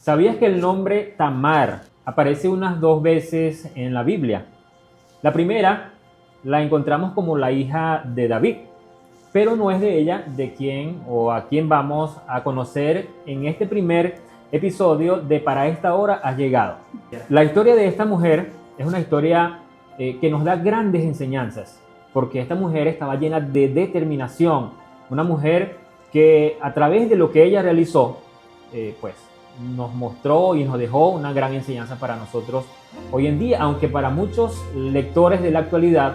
¿Sabías que el nombre Tamar aparece unas 2 veces en la Biblia? La primera la encontramos como la hija de David, pero no es de ella de quien o a quien vamos a conocer en este primer episodio de Para esta hora has llegado. La historia de esta mujer es una historia que nos da grandes enseñanzas, porque esta mujer estaba llena de determinación, una mujer que a través de lo que ella realizó, pues nos mostró y nos dejó una gran enseñanza para nosotros hoy en día, aunque para muchos lectores de la actualidad,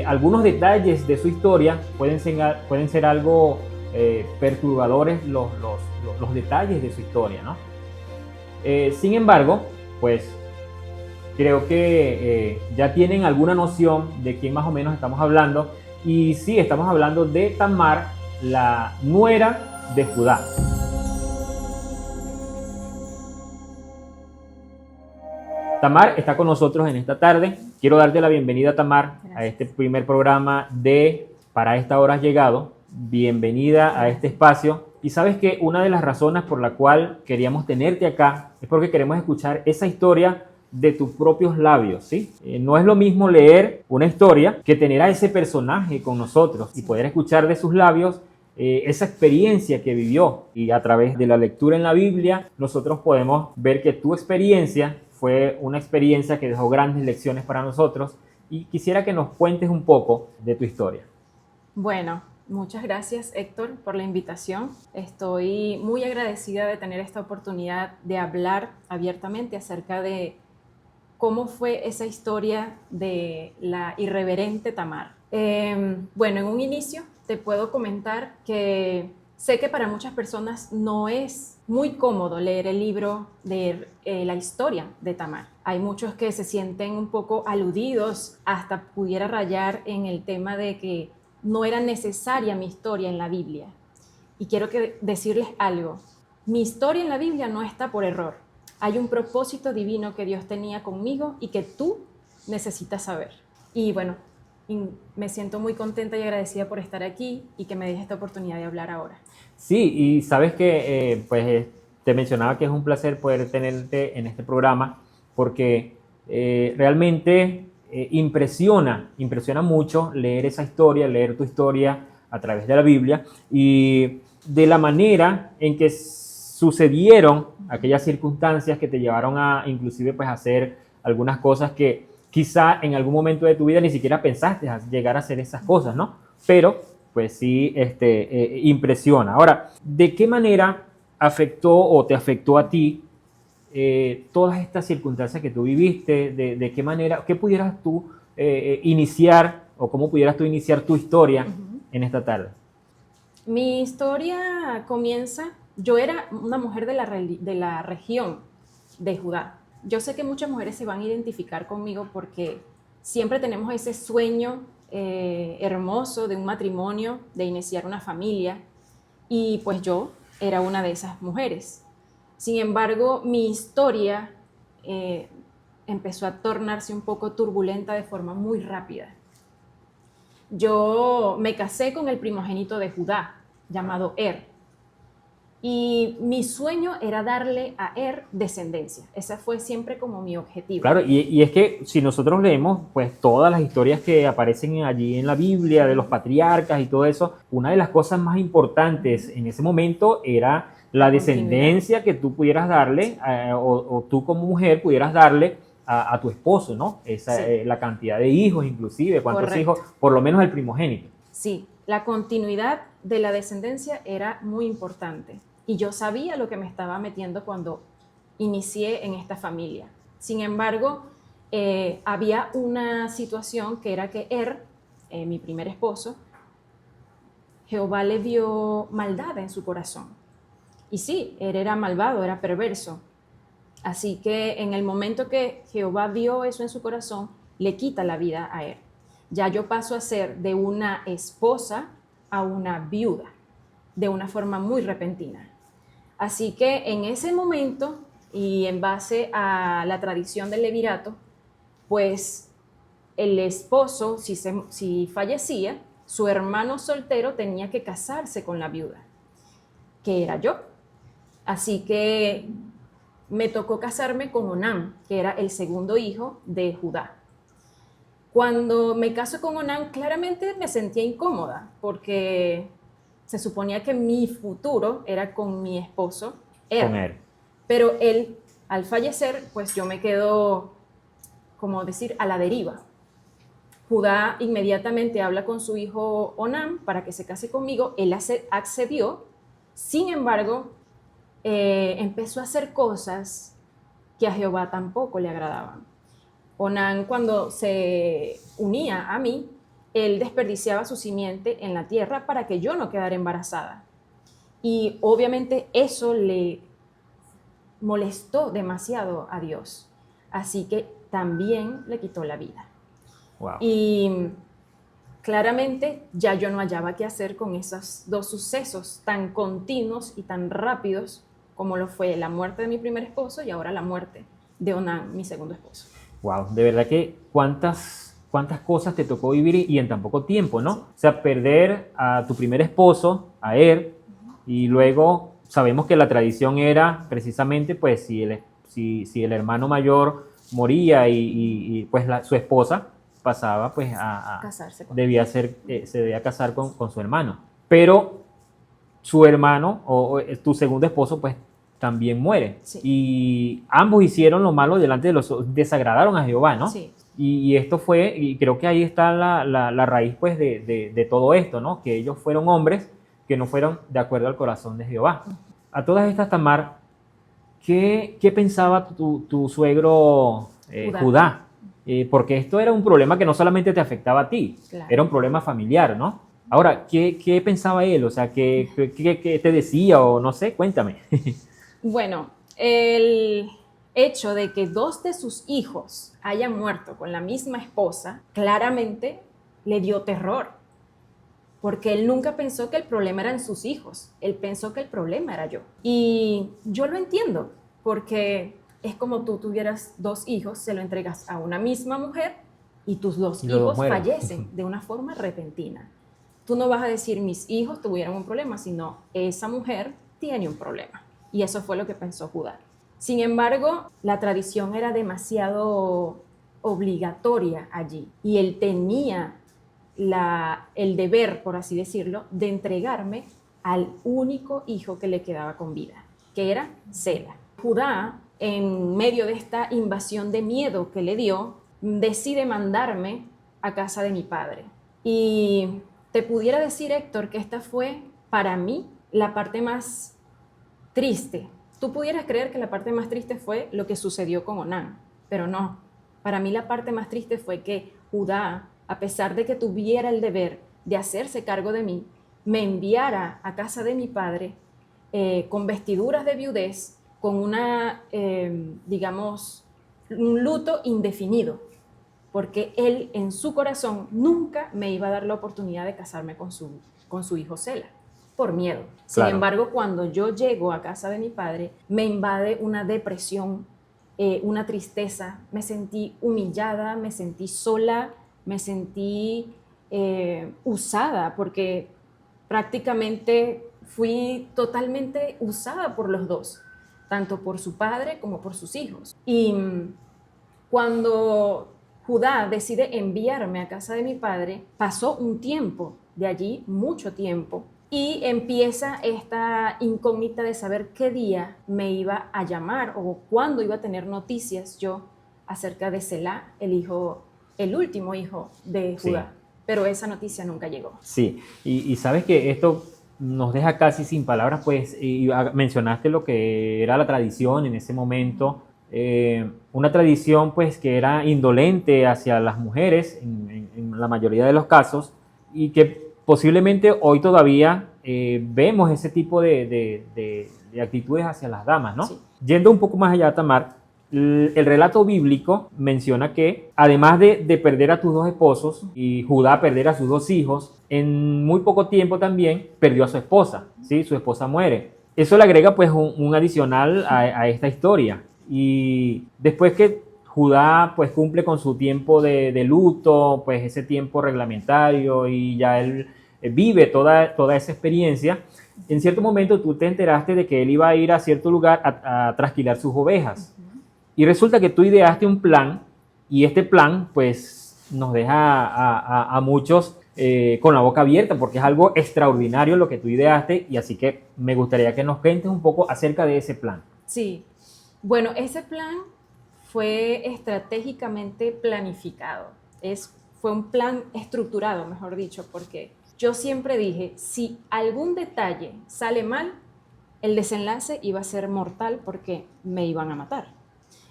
algunos detalles de su historia pueden ser algo perturbadores, los detalles de su historia, ¿no? Sin embargo, pues creo que ya tienen alguna noción de quién más o menos estamos hablando, y sí, estamos hablando de Tamar, la nuera de Judá. Tamar está con nosotros en esta tarde. Quiero darte la bienvenida, Tamar. Gracias. A este primer programa de Para esta hora has llegado. Bienvenida a este espacio. Y sabes que una de las razones por la cual queríamos tenerte acá es porque queremos escuchar esa historia de tus propios labios, ¿sí? No es lo mismo leer una historia que tener a ese personaje con nosotros y poder escuchar de sus labios esa experiencia que vivió. Y a través de la lectura en la Biblia, nosotros podemos ver que tu experiencia fue una experiencia que dejó grandes lecciones para nosotros, y quisiera que nos cuentes un poco de tu historia. Bueno, muchas gracias, Héctor, por la invitación. Estoy muy agradecida de tener esta oportunidad de hablar abiertamente acerca de cómo fue esa historia de la irreverente Tamar. Bueno, en un inicio te puedo comentar que sé que para muchas personas no es muy cómodo leer el libro de la historia de Tamar. Hay muchos que se sienten un poco aludidos, hasta pudiera rayar en el tema de que no era necesaria mi historia en la Biblia. Y quiero decirles algo. Mi historia en la Biblia no está por error. Hay un propósito divino que Dios tenía conmigo y que tú necesitas saber. Y bueno, me siento muy contenta y agradecida por estar aquí y que me dejes esta oportunidad de hablar ahora. Sí, y sabes que te mencionaba que es un placer poder tenerte en este programa, porque realmente impresiona mucho leer esa historia, leer tu historia a través de la Biblia, y de la manera en que sucedieron aquellas circunstancias que te llevaron a inclusive pues hacer algunas cosas que quizá en algún momento de tu vida ni siquiera pensaste llegar a hacer esas cosas, ¿no? Pero pues sí, impresiona. Ahora, ¿de qué manera afectó o te afectó a ti todas estas circunstancias que tú viviste? ¿De qué manera, qué pudieras tú iniciar, o cómo pudieras tú iniciar tu historia en esta tarde? Mi historia comienza, yo era una mujer de la región de Judá. Yo sé que muchas mujeres se van a identificar conmigo porque siempre tenemos ese sueño hermoso de un matrimonio, de iniciar una familia, y pues yo era una de esas mujeres. Sin embargo, mi historia empezó a tornarse un poco turbulenta de forma muy rápida. Yo me casé con el primogénito de Judá, llamado y mi sueño era darle a descendencia. Ese fue siempre como mi objetivo. Claro, y es que si nosotros leemos pues todas las historias que aparecen allí en la Biblia de los patriarcas y todo eso, una de las cosas más importantes en ese momento era la descendencia que tú pudieras darle, o tú como mujer pudieras darle a tu esposo, ¿no? Esa, sí. La cantidad de hijos inclusive, cuántos Correcto. Hijos, por lo menos el primogénito. Sí, la continuidad de la descendencia era muy importante. Y yo sabía lo que me estaba metiendo cuando inicié en esta familia. Sin embargo, había una situación que era que mi primer esposo, Jehová le vio maldad en su corazón. Y sí, era malvado, era perverso. Así que en el momento que Jehová vio eso en su corazón, le quita la vida a Ya yo paso a ser de una esposa a una viuda, de una forma muy repentina. Así que en ese momento, y en base a la tradición del levirato, pues el esposo, si fallecía, su hermano soltero tenía que casarse con la viuda, que era yo. Así que me tocó casarme con Onán, que era el segundo hijo de Judá. Cuando me caso con Onán, claramente me sentía incómoda, porque se suponía que mi futuro era con mi esposo, Con él. pero él, al fallecer, pues yo me quedo, como decir, a la deriva. Judá inmediatamente habla con su hijo Onán para que se case conmigo, él accedió, sin embargo, empezó a hacer cosas que a Jehová tampoco le agradaban. Onán, cuando se unía a mí, él desperdiciaba su simiente en la tierra para que yo no quedara embarazada. Y obviamente eso le molestó demasiado a Dios. Así que también le quitó la vida. Wow. Y claramente ya yo no hallaba qué hacer con esos dos sucesos tan continuos y tan rápidos como lo fue la muerte de mi primer esposo y ahora la muerte de Onán, mi segundo esposo. Wow, de verdad que cuántas cosas te tocó vivir y en tan poco tiempo, ¿no? O sea, perder a tu primer esposo, a él, y luego sabemos que la tradición era precisamente, pues, si el hermano mayor moría y pues su esposa pasaba, pues, Casarse con se debía casar con su hermano. Pero su hermano o tu segundo esposo, pues, también muere. Sí. Y ambos hicieron lo malo delante de los ojos, desagradaron a Jehová, ¿no? Sí. Y esto fue, y creo que ahí está la raíz, pues, de todo esto, ¿no? Que ellos fueron hombres que no fueron de acuerdo al corazón de Jehová. A todas estas, Tamar, ¿qué pensaba tu suegro Judá? Porque esto era un problema que no solamente te afectaba a ti, Claro. era un problema familiar, ¿no? Ahora, ¿qué pensaba él? O sea, ¿qué te decía o no sé? Cuéntame. Bueno, el hecho de que dos de sus hijos hayan muerto con la misma esposa claramente le dio terror, porque él nunca pensó que el problema eran sus hijos, él pensó que el problema era yo. Y yo lo entiendo, porque es como tú tuvieras dos hijos, se lo entregas a una misma mujer y tus dos Y los dos hijos mueren. fallecen de una forma repentina. Tú no vas a decir mis hijos tuvieron un problema, sino esa mujer tiene un problema. Y eso fue lo que pensó Judá. Sin embargo, la tradición era demasiado obligatoria allí y él tenía el deber, por así decirlo, de entregarme al único hijo que le quedaba con vida, que era Sela. Judá, en medio de esta invasión de miedo que le dio, decide mandarme a casa de mi padre. Y te pudiera decir, Héctor, que esta fue para mí la parte más triste. Tú pudieras creer que la parte más triste fue lo que sucedió con Onán, pero no. Para mí la parte más triste fue que Judá, a pesar de que tuviera el deber de hacerse cargo de mí, me enviara a casa de mi padre con vestiduras de viudez, con digamos, un luto indefinido, porque él en su corazón nunca me iba a dar la oportunidad de casarme con su hijo Sela, por miedo. Sin Claro. embargo, cuando yo llego a casa de mi padre, me invade una depresión, una tristeza, me sentí humillada, me sentí sola, me sentí usada, porque prácticamente fui totalmente usada por los dos, tanto por su padre como por sus hijos. Y cuando Judá decide enviarme a casa de mi padre, pasó un tiempo de allí, mucho tiempo, y empieza esta incógnita de saber qué día me iba a llamar o cuándo iba a tener noticias yo acerca de Selá, el último hijo de Judá. Sí. Pero esa noticia nunca llegó. Sí, y sabes que esto nos deja casi sin palabras, pues, y mencionaste lo que era la tradición en ese momento, una tradición pues que era indolente hacia las mujeres en la mayoría de los casos, y que posiblemente hoy todavía vemos ese tipo de actitudes hacia las damas, ¿no? Sí. Yendo un poco más allá, Tamar, el relato bíblico menciona que además de perder a tus dos esposos y Judá perder a sus dos hijos, en muy poco tiempo también perdió a su esposa, ¿sí? Su esposa muere. Eso le agrega pues un adicional a esta historia. Y después que Judá pues cumple con su tiempo de luto, pues ese tiempo reglamentario, y ya él vive toda esa experiencia, en cierto momento tú te enteraste de que él iba a ir a cierto lugar a trasquilar sus ovejas. Y resulta que tú ideaste un plan y este plan pues nos deja a muchos con la boca abierta porque es algo extraordinario lo que tú ideaste y así que me gustaría que nos cuentes un poco acerca de ese plan. Sí, bueno, ese plan fue estratégicamente planificado. Fue un plan estructurado, mejor dicho, porque yo siempre dije, si algún detalle sale mal, el desenlace iba a ser mortal porque me iban a matar.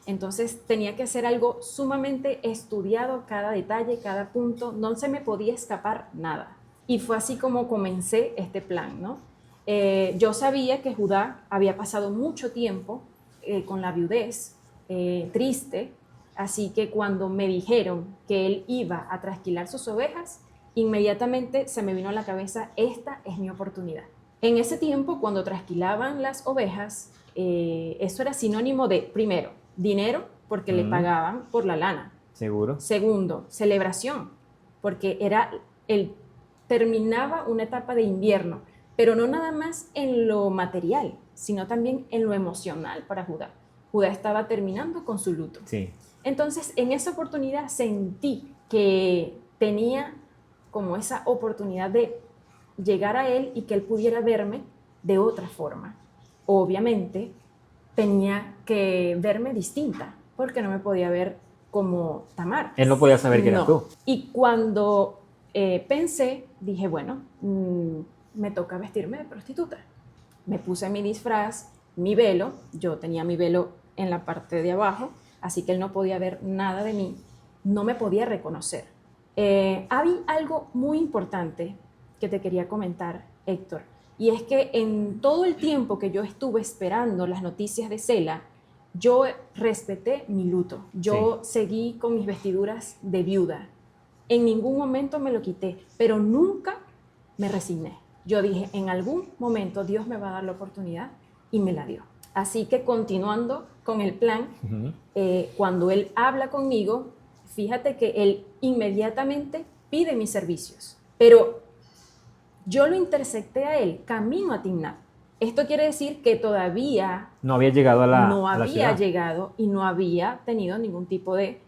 Entonces tenía que hacer algo sumamente estudiado, cada detalle, cada punto, no se me podía escapar nada. Y fue así como comencé este plan, ¿no? Yo sabía que Judá había pasado mucho tiempo con la viudez, triste, así que cuando me dijeron que él iba a trasquilar sus ovejas, inmediatamente se me vino a la cabeza, esta es mi oportunidad. En ese tiempo, cuando trasquilaban las ovejas, eso era sinónimo de, primero, dinero, porque le pagaban por la lana. ¿Seguro? Segundo, celebración, porque terminaba una etapa de invierno, pero no nada más en lo material, sino también en lo emocional para Judá. Judá estaba terminando con su luto. Sí. Entonces, en esa oportunidad sentí que tenía como esa oportunidad de llegar a él y que él pudiera verme de otra forma. Obviamente, tenía que verme distinta, porque no me podía ver como Tamar. Él no podía saber que eras tú. Y cuando pensé, dije, bueno, me toca vestirme de prostituta. Me puse mi disfraz, mi velo, yo tenía mi velo en la parte de abajo, así que él no podía ver nada de mí, no me podía reconocer. Había algo muy importante que te quería comentar, Héctor, y es que en todo el tiempo que yo estuve esperando las noticias de Sela, yo respeté mi luto, yo seguí con mis vestiduras de viuda, en ningún momento me lo quité, pero nunca me resigné. Yo dije, en algún momento Dios me va a dar la oportunidad y me la dio. Así que continuando con el plan, cuando él habla conmigo, fíjate que él inmediatamente pide mis servicios, pero yo lo intercepté a él camino a Timnat. Esto quiere decir que todavía no había llegado a la no había ciudad. llegado y no había tenido ningún tipo de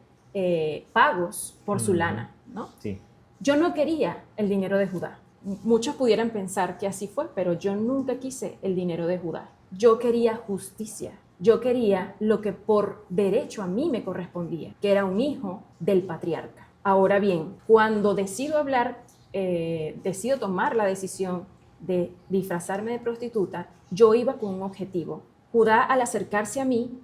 pagos por su lana, ¿no? Sí. Yo no quería el dinero de Judá. Muchos pudieran pensar que así fue, pero yo nunca quise el dinero de Judá. Yo quería justicia. Yo quería lo que por derecho a mí me correspondía, que era un hijo del patriarca. Ahora bien, cuando decido decido tomar la decisión de disfrazarme de prostituta, yo iba con un objetivo. Judá, al acercarse a mí,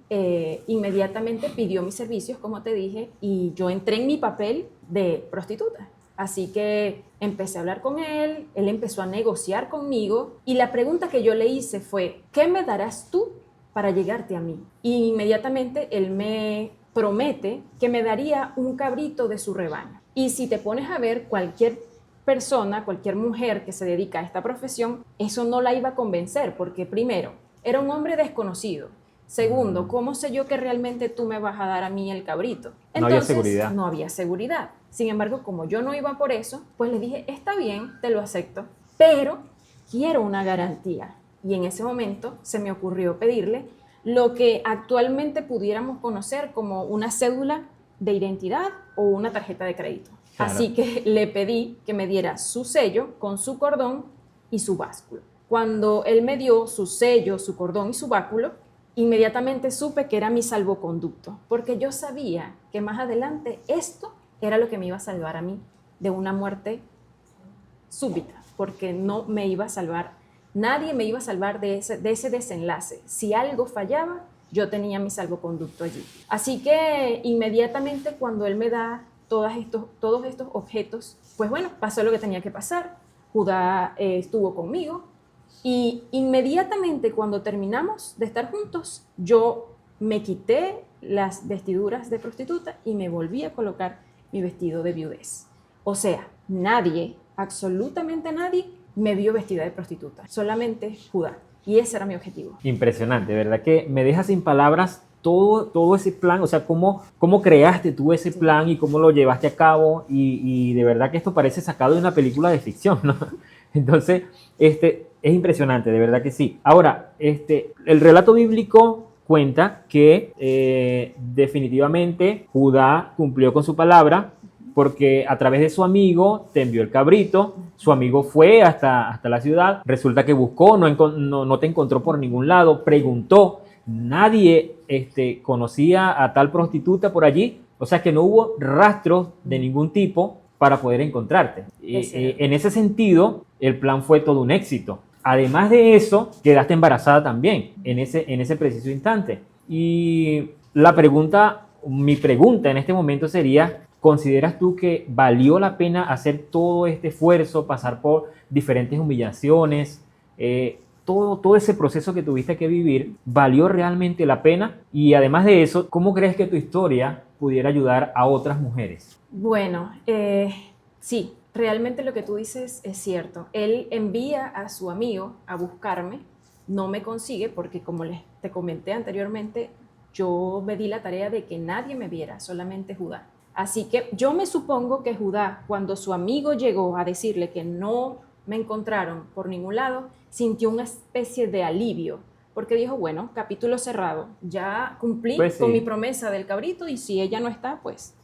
inmediatamente pidió mis servicios, como te dije, y yo entré en mi papel de prostituta. Así que empecé a hablar con él, él empezó a negociar conmigo y la pregunta que yo le hice fue, ¿qué me darás tú para llegarte a mí? Y inmediatamente él me promete que me daría un cabrito de su rebaño. Y si te pones a ver, cualquier persona, cualquier mujer que se dedica a esta profesión, eso no la iba a convencer, porque primero, era un hombre desconocido. Segundo, ¿cómo sé yo que realmente tú me vas a dar a mí el cabrito? Entonces, no había seguridad. No había seguridad. Sin embargo, como yo no iba por eso, pues le dije, está bien, te lo acepto, pero quiero una garantía. Y en ese momento se me ocurrió pedirle lo que actualmente pudiéramos conocer como una cédula de identidad o una tarjeta de crédito. Claro. Así que le pedí que me diera su sello con su cordón y su básculo. Cuando él me dio su sello, su cordón y su báculo, inmediatamente supe que era mi salvoconducto, porque yo sabía que más adelante esto era lo que me iba a salvar a mí de una muerte súbita, porque no me iba a salvar, nadie me iba a salvar de ese desenlace. Si algo fallaba, yo tenía mi salvoconducto allí. Así que inmediatamente cuando él me da todos estos objetos, pues bueno, pasó lo que tenía que pasar. Judá estuvo conmigo y inmediatamente cuando terminamos de estar juntos, yo me quité las vestiduras de prostituta y me volví a colocar mi vestido de viudez. O sea, nadie, absolutamente nadie, me vio vestida de prostituta, solamente Judá. Y ese era mi objetivo. Impresionante, ¿verdad? Que me deja sin palabras todo ese plan, o sea, cómo creaste tú ese plan y cómo lo llevaste a cabo y de verdad que esto parece sacado de una película de ficción, ¿no? Entonces, Es impresionante, de verdad que sí. Ahora, el relato bíblico cuenta que definitivamente Judá cumplió con su palabra porque a través de su amigo te envió el cabrito, su amigo fue hasta la ciudad, resulta que buscó, no te encontró por ningún lado, preguntó, nadie conocía a tal prostituta por allí, o sea que no hubo rastros de ningún tipo para poder encontrarte. En ese sentido, el plan fue todo un éxito. Además de eso, quedaste embarazada también en ese preciso instante. Y mi pregunta en este momento sería, ¿consideras tú que valió la pena hacer todo este esfuerzo, pasar por diferentes humillaciones, todo ese proceso que tuviste que vivir, valió realmente la pena? Y además de eso, ¿cómo crees que tu historia pudiera ayudar a otras mujeres? Bueno, sí, realmente lo que tú dices es cierto. Él envía a su amigo a buscarme, no me consigue porque como te comenté anteriormente, yo me di la tarea de que nadie me viera, solamente Judá. Así que yo me supongo que Judá, cuando su amigo llegó a decirle que no me encontraron por ningún lado, sintió una especie de alivio, porque dijo, bueno, capítulo cerrado, ya cumplí Pues con mi sí. promesa del cabrito y si ella no está, pues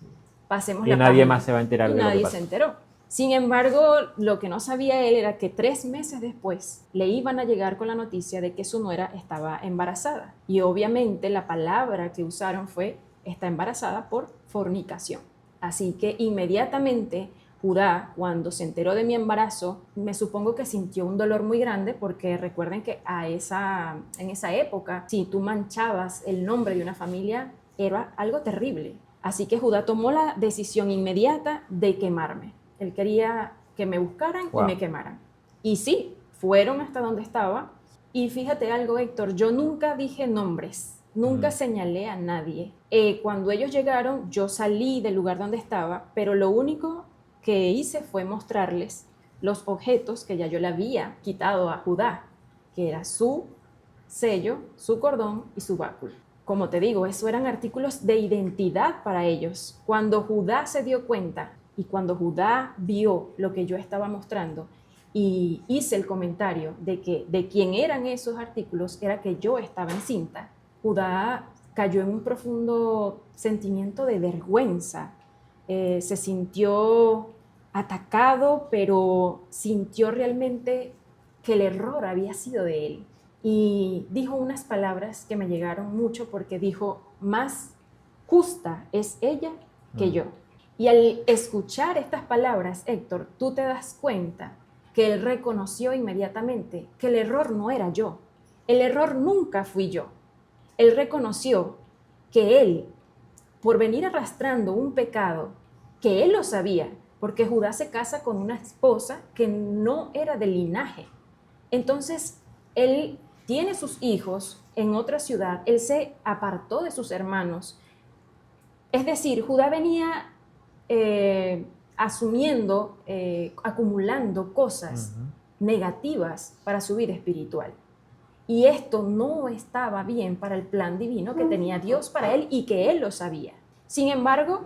pasemos Y la nadie página. más se va a enterar Y de lo que nadie pasó. se enteró. Sin embargo, lo que no sabía él era que 3 meses después le iban a llegar con la noticia de que su nuera estaba embarazada. Y obviamente la palabra que usaron fue, está embarazada por fornicación. Así que inmediatamente Judá, cuando se enteró de mi embarazo, me supongo que sintió un dolor muy grande porque recuerden que en esa época, si tú manchabas el nombre de una familia, era algo terrible. Así que Judá tomó la decisión inmediata de quemarme. Él quería que me buscaran y me Wow. quemaran. Y sí, fueron hasta donde estaba. Y fíjate algo, Héctor, yo nunca dije nombres, nunca señalé a nadie. Cuando ellos llegaron, yo salí del lugar donde estaba, pero lo único que hice fue mostrarles los objetos que ya yo le había quitado a Judá, que era su sello, su cordón y su báculo. Como te digo, eso eran artículos de identidad para ellos. Cuando Judá se dio cuenta y cuando Judá vio lo que yo estaba mostrando y hice el comentario de quién eran esos artículos, era que yo estaba encinta, Judá cayó en un profundo sentimiento de vergüenza. Se sintió atacado, pero sintió realmente que el error había sido de él. Y dijo unas palabras que me llegaron mucho porque dijo, más justa es ella que yo. Y al escuchar estas palabras, Héctor, tú te das cuenta que él reconoció inmediatamente que el error no era yo. El error nunca fui yo. Él reconoció que él, por venir arrastrando un pecado, que él lo sabía, porque Judá se casa con una esposa que no era del linaje. Entonces, él tiene sus hijos en otra ciudad, él se apartó de sus hermanos. Es decir, Judá venía asumiendo, acumulando cosas negativas para su vida espiritual. Y esto no estaba bien para el plan divino que tenía Dios para él y que él lo sabía. Sin embargo,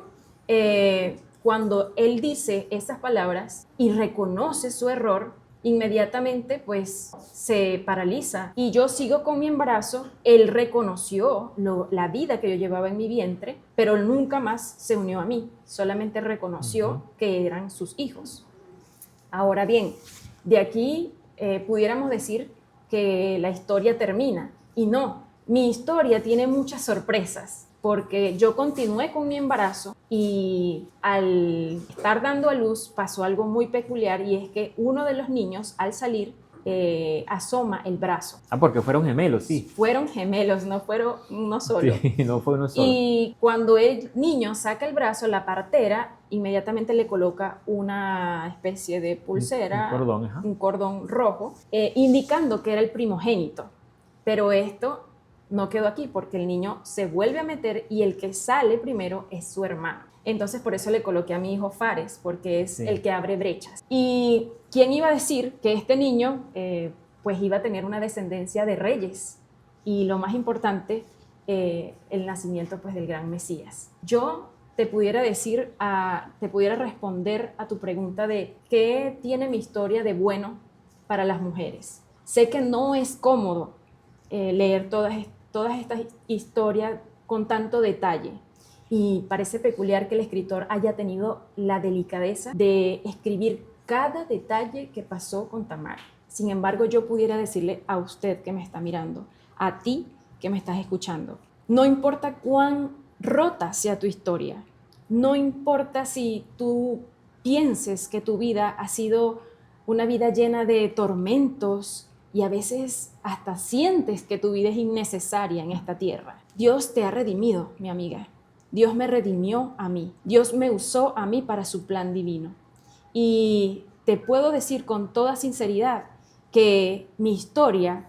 cuando él dice esas palabras y reconoce su error, inmediatamente pues se paraliza y yo sigo con mi embarazo. Él reconoció la vida que yo llevaba en mi vientre, pero nunca más se unió a mí, solamente reconoció que eran sus hijos. Ahora bien, de aquí pudiéramos decir que la historia termina, y no, mi historia tiene muchas sorpresas, porque yo continué con mi embarazo y al estar dando a luz pasó algo muy peculiar, y es que uno de los niños al salir asoma el brazo. Ah, porque fueron gemelos, sí. Fueron gemelos, no fueron uno solo. Sí, no fue uno solo. Y cuando el niño saca el brazo, la partera inmediatamente le coloca una especie de pulsera, un cordón rojo, indicando que era el primogénito. Pero esto no quedó aquí, porque el niño se vuelve a meter y el que sale primero es su hermano. Entonces por eso le coloqué a mi hijo Fares, porque es el que abre brechas. ¿Y quién iba a decir que este niño pues iba a tener una descendencia de reyes? Y lo más importante, el nacimiento pues del gran Mesías. Yo te pudiera te pudiera responder a tu pregunta de qué tiene mi historia de bueno para las mujeres. Sé que no es cómodo leer todas estas historias con tanto detalle. Y parece peculiar que el escritor haya tenido la delicadeza de escribir cada detalle que pasó con Tamar. Sin embargo, yo pudiera decirle a usted que me está mirando, a ti que me estás escuchando, no importa cuán rota sea tu historia, no importa si tú pienses que tu vida ha sido una vida llena de tormentos y a veces hasta sientes que tu vida es innecesaria en esta tierra. Dios te ha redimido, mi amiga. Dios me redimió a mí. Dios me usó a mí para su plan divino. Y te puedo decir con toda sinceridad que mi historia,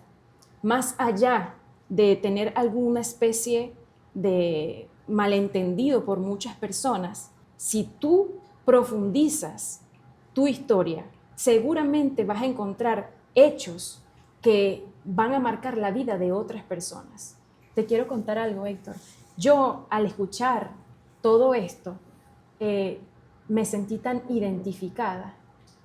más allá de tener alguna especie de malentendido por muchas personas, si tú profundizas tu historia, seguramente vas a encontrar hechos que van a marcar la vida de otras personas. Te quiero contar algo, Héctor. Yo, al escuchar todo esto, me sentí tan identificada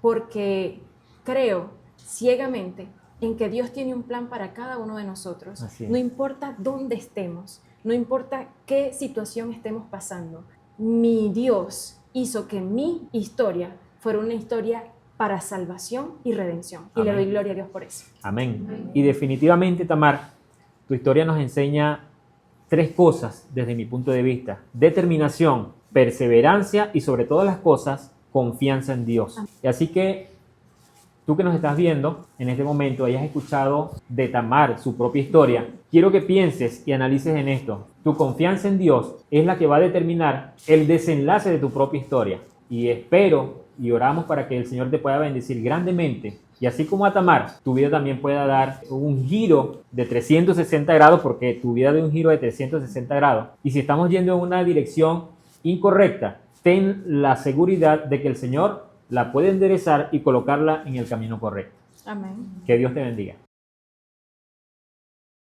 porque creo ciegamente en que Dios tiene un plan para cada uno de nosotros. No importa dónde estemos, no importa qué situación estemos pasando. Mi Dios hizo que mi historia fuera una historia para salvación y redención. Y le doy gloria a Dios por eso. Amén. Amén. Y definitivamente, Tamar, tu historia nos enseña 3 cosas desde mi punto de vista: determinación, perseverancia y, sobre todas las cosas, confianza en Dios. Amén. Y así que tú que nos estás viendo en este momento, hayas escuchado de Tamar su propia historia, quiero que pienses y analices en esto. Tu confianza en Dios es la que va a determinar el desenlace de tu propia historia. Y espero y oramos para que el Señor te pueda bendecir grandemente. Y así como a Tamar, tu vida también pueda dar un giro de 360 grados, porque tu vida da un giro de 360 grados. Y si estamos yendo en una dirección incorrecta, ten la seguridad de que el Señor la puede enderezar y colocarla en el camino correcto. Amén. Que Dios te bendiga.